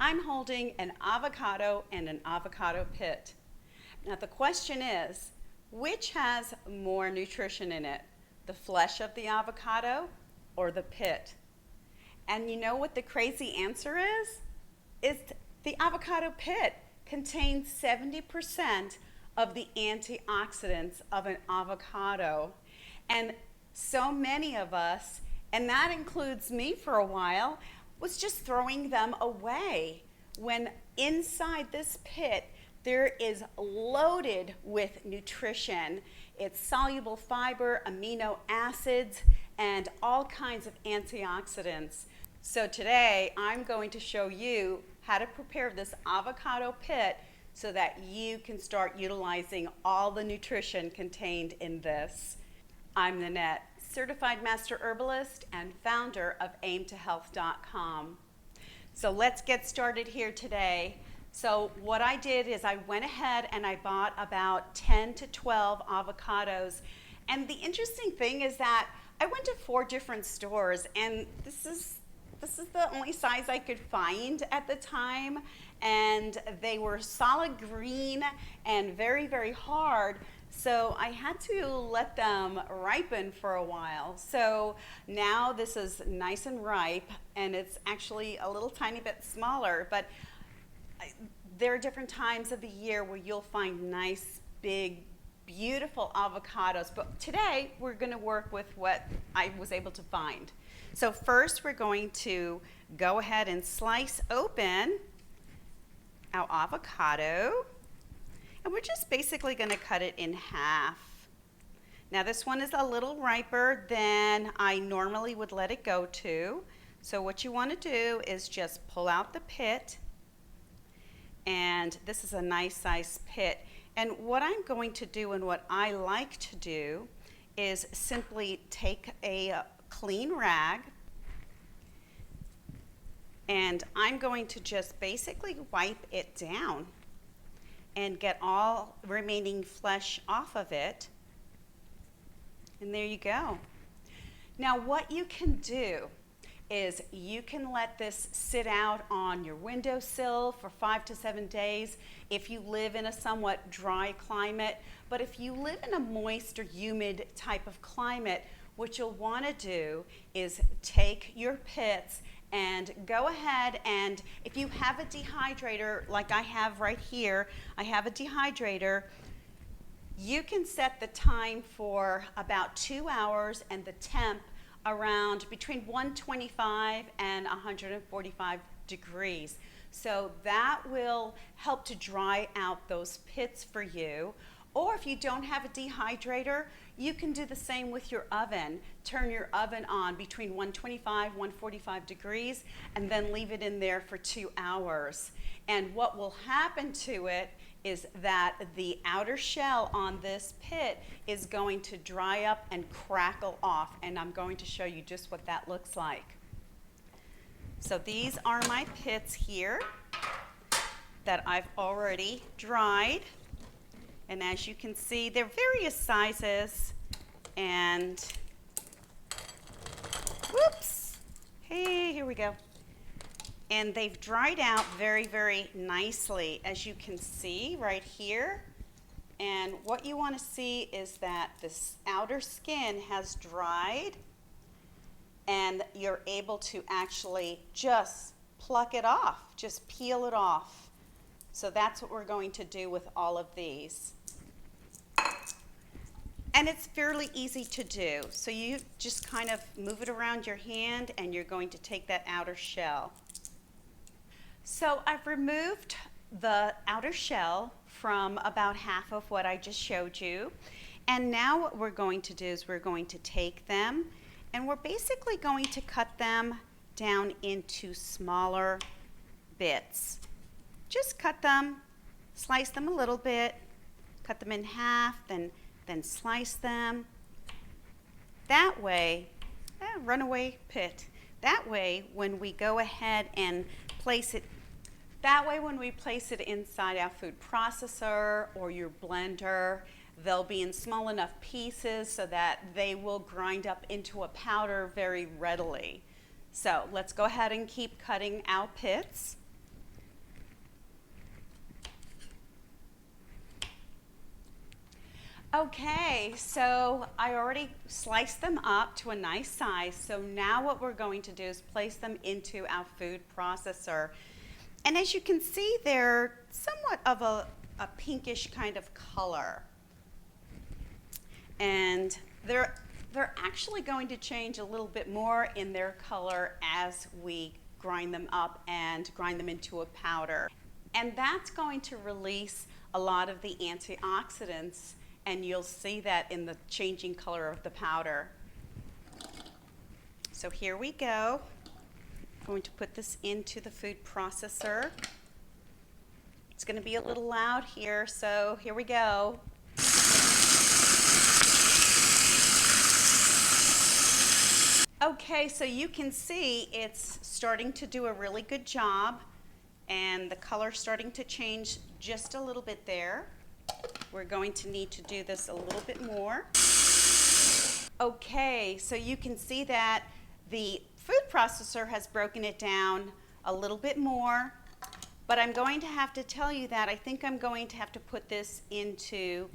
I'm holding an avocado and an avocado pit. Now the question is, which has more nutrition in it? The flesh of the avocado or the pit? And you know what the crazy answer is? It's the avocado pit contains 70% of the antioxidants of an avocado. And so many of us, and that includes me for a while, was just throwing them away, when inside this pit there is loaded with nutrition. It's soluble fiber, amino acids, and all kinds of antioxidants. So today I'm going to show you how to prepare this avocado pit so that you can start utilizing all the nutrition contained in this. I'm Nanette, certified master herbalist and founder of aimtohealth.com. So let's get started here today. So what I did is I went ahead and I bought about 10 to 12 avocados. And the interesting thing is that I went to 4 different stores, and this is the only size I could find at the time, and they were solid green and very, very hard. So I had to let them ripen for a while. So now this is nice and ripe, and it's actually a little tiny bit smaller, but there are different times of the year where you'll find nice, big, beautiful avocados. But today we're going to work with what I was able to find. So first we're going to go ahead and slice open our avocado. And we're just basically going to cut it in half. Now this one is a little riper than I normally would let it go to. So what you want to do is just pull out the pit. And this is a nice size pit. And what I'm going to do, and what I like to do, is simply take a clean rag, and I'm going to just basically wipe it down and get all remaining flesh off of it. And there you go. Now what you can do is you can let this sit out on your windowsill for 5 to 7 days if you live in a somewhat dry climate. But if you live in a moist or humid type of climate, what you'll want to do is take your pits and go ahead, and if you have a dehydrator like I have right here, I have a dehydrator, you can set the time for about 2 hours and the temp around between 125 and 145 degrees. So that will help to dry out those pits for you. Or if you don't have a dehydrator, you can do the same with your oven. Turn your oven on between 125, 145 degrees, and then leave it in there for 2 hours. And what will happen to it is that the outer shell on this pit is going to dry up and crackle off, and I'm going to show you just what that looks like. So these are my pits here that I've already dried. And as you can see, they're various sizes, and whoops, hey, here we go. And they've dried out very, very nicely, as you can see right here. And what you want to see is that this outer skin has dried, and you're able to actually just pluck it off, just peel it off. So that's what we're going to do with all of these. And it's fairly easy to do. So you just kind of move it around your hand, and you're going to take that outer shell. So I've removed the outer shell from about half of what I just showed you. And now what we're going to do is we're going to take them, and we're basically going to cut them down into smaller bits. Just cut them, slice them a little bit, cut them in half, then slice them. That way, runaway pit. That way, when we go ahead and place it, inside our food processor or your blender, they'll be in small enough pieces so that they will grind up into a powder very readily. So let's go ahead and keep cutting our pits. Okay, so I already sliced them up to a nice size. So now what we're going to do is place them into our food processor. And as you can see, they're somewhat of a pinkish kind of color. And they're actually going to change a little bit more in their color as we grind them up and grind them into a powder. And that's going to release a lot of the antioxidants, and you'll see that in the changing color of the powder. So here we go. I'm going to put this into the food processor. It's going to be a little loud here, so here we go. Okay, so you can see it's starting to do a really good job, and the color's starting to change just a little bit there. We're going to need to do this a little bit more. Okay, so you can see that the food processor has broken it down a little bit more, but I'm going to have to tell you that I think I'm going to have to put this into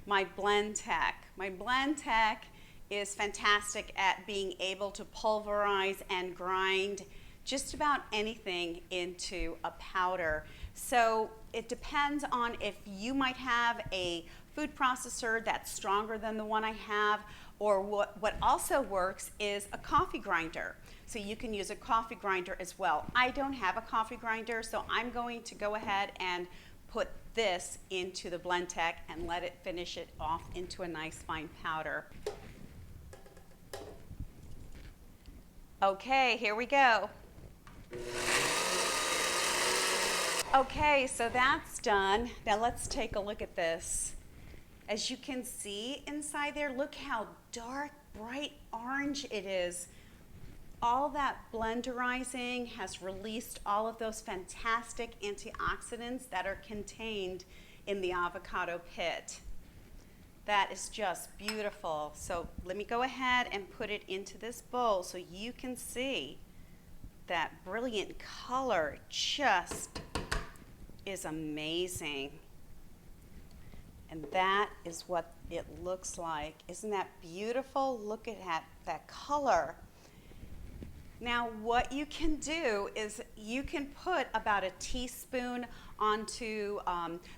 my blend tech. My blend tech is fantastic at being able to pulverize and grind just about anything into a powder. So it depends on if you might have a food processor that's stronger than the one I have, or what also works is a coffee grinder. So you can use a coffee grinder as well. I don't have a coffee grinder, so I'm going to go ahead and put this into the blend tech and let it finish it off into a nice fine powder. Okay, here we go. Okay, so that's done. Now let's take a look at this. As you can see inside there, look how dark, bright orange it is. All that blenderizing has released all of those fantastic antioxidants that are contained in the avocado pit. That is just beautiful. So let me go ahead and put it into this bowl so you can see that brilliant color just is amazing. And that is what it looks like. Isn't that beautiful? Look at that color. Now what you can do is you can put about a teaspoon onto,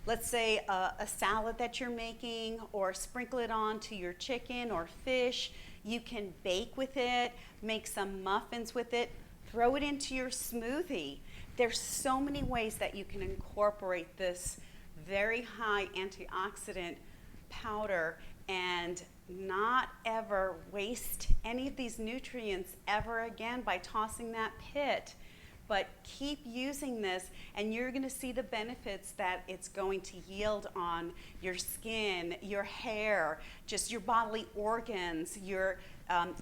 let's say, a salad that you're making, or sprinkle it onto your chicken or fish. You can bake with it, make some muffins with it, throw it into your smoothie. There's so many ways that you can incorporate this very high antioxidant powder and not ever waste any of these nutrients ever again by tossing that pit. But keep using this, and you're going to see the benefits that it's going to yield on your skin, your hair, just your bodily organs, your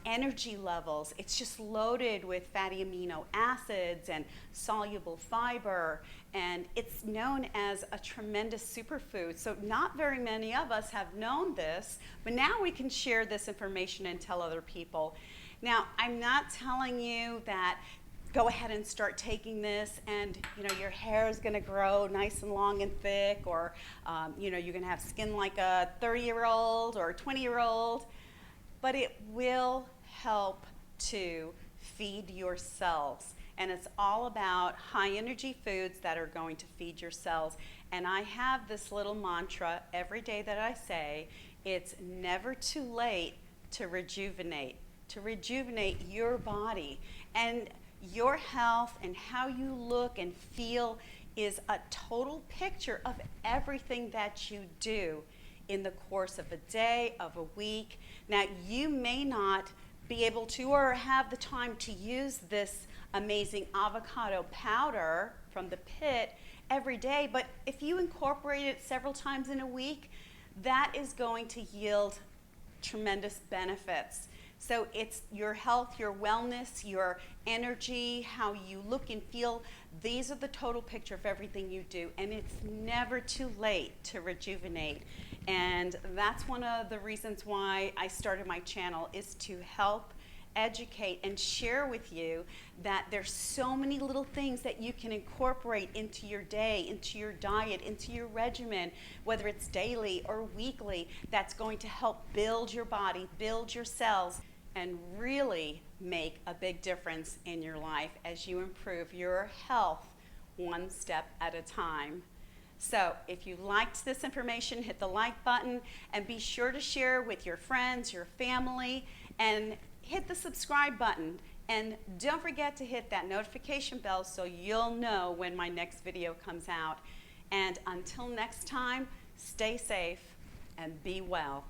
energy levels. It's just loaded with fatty amino acids and soluble fiber, and it's known as a tremendous superfood. So not very many of us have known this, but now we can share this information and tell other people. Now, I'm not telling you that go ahead and start taking this and your hair is going to grow nice and long and thick, or you're going to have skin like a 30-year-old or a 20-year-old, but it will help to feed your cells. And it's all about high energy foods that are going to feed your cells. And I have this little mantra every day that I say: it's never too late to rejuvenate your body. And your health and how you look and feel is a total picture of everything that you do in the course of a day, of a week. Now, you may not be able to or have the time to use this amazing avocado powder from the pit every day, but if you incorporate it several times in a week, that is going to yield tremendous benefits. So it's your health, your wellness, your energy, how you look and feel. These are the total picture of everything you do, and it's never too late to rejuvenate. And that's one of the reasons why I started my channel, is to help educate and share with you that there's so many little things that you can incorporate into your day, into your diet, into your regimen, whether it's daily or weekly, that's going to help build your body, build your cells, and really make a big difference in your life as you improve your health one step at a time. So if you liked this information, hit the like button and be sure to share with your friends, your family, and hit the subscribe button. And don't forget to hit that notification bell so you'll know when my next video comes out. And until next time, stay safe and be well.